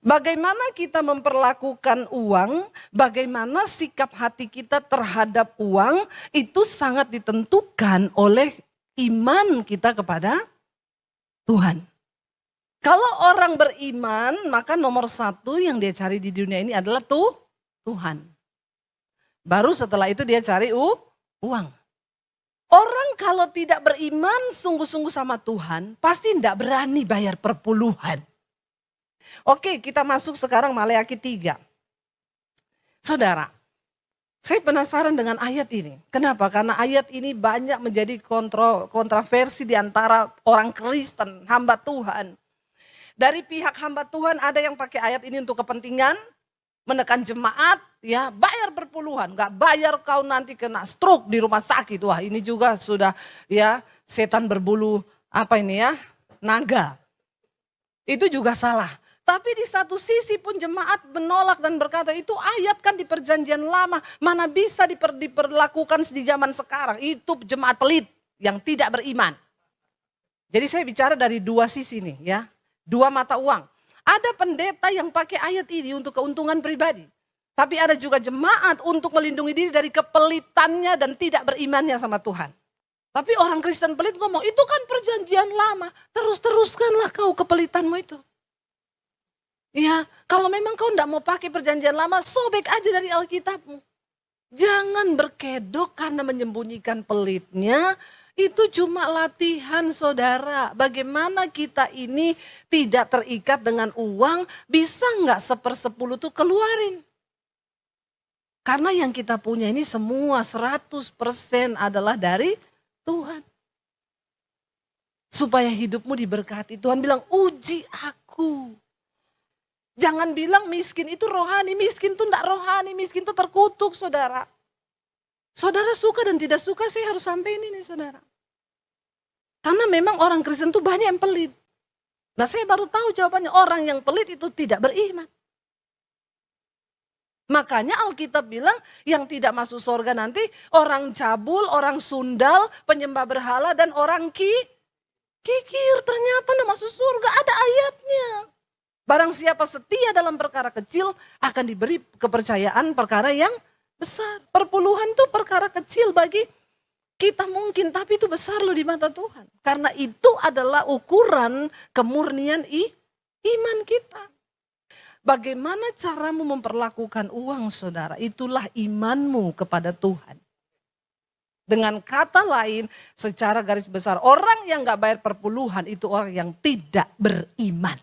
Bagaimana kita memperlakukan uang, bagaimana sikap hati kita terhadap uang, itu sangat ditentukan oleh iman kita kepada Tuhan. Kalau orang beriman, maka nomor satu yang dia cari di dunia ini adalah Tuhan. Baru setelah itu dia cari uang. Orang kalau tidak beriman sungguh-sungguh sama Tuhan, pasti tidak berani bayar perpuluhan. Oke, kita masuk sekarang Maleakhi 3. Saudara, saya penasaran dengan ayat ini. Kenapa? Karena ayat ini banyak menjadi kontroversi di antara orang Kristen, hamba Tuhan. Dari pihak hamba Tuhan ada yang pakai ayat ini untuk kepentingan menekan jemaat, ya bayar perpuluhan, nggak bayar kau nanti kena stroke di rumah sakit. Wah, ini juga sudah ya setan berbulu apa ini ya, naga. Itu juga salah. Tapi di satu sisi pun jemaat menolak dan berkata itu ayat kan di perjanjian lama. Mana bisa diperlakukan di zaman sekarang. Itu jemaat pelit yang tidak beriman. Jadi saya bicara dari dua sisi nih ya. Dua mata uang. Ada pendeta yang pakai ayat ini untuk keuntungan pribadi. Tapi ada juga jemaat untuk melindungi diri dari kepelitannya dan tidak berimannya sama Tuhan. Tapi orang Kristen pelit ngomong itu kan perjanjian lama. Teruskanlah kau kepelitanmu itu. Ya, kalau memang kau tidak mau pakai perjanjian lama, sobek aja dari Alkitabmu. Jangan berkedok karena menyembunyikan pelitnya, itu cuma latihan saudara. Bagaimana kita ini tidak terikat dengan uang, bisa nggak 1/10 tuh keluarin. Karena yang kita punya ini semua 100% adalah dari Tuhan. Supaya hidupmu diberkati, Tuhan bilang uji aku. Jangan bilang miskin itu rohani, miskin itu enggak rohani, miskin itu terkutuk saudara. Saudara suka dan tidak suka saya harus sampaikan ini saudara. Karena memang orang Kristen itu banyak yang pelit. Nah saya baru tahu jawabannya, orang yang pelit itu tidak beriman. Makanya Alkitab bilang yang tidak masuk surga nanti orang cabul, orang sundal, penyembah berhala dan orang kikir. Ternyata enggak masuk surga, ada ayatnya. Barang siapa setia dalam perkara kecil akan diberi kepercayaan perkara yang besar. Perpuluhan itu perkara kecil bagi kita mungkin, tapi itu besar loh di mata Tuhan. Karena itu adalah ukuran kemurnian iman kita. Bagaimana caramu memperlakukan uang saudara, itulah imanmu kepada Tuhan. Dengan kata lain, secara garis besar orang yang gak bayar perpuluhan itu orang yang tidak beriman.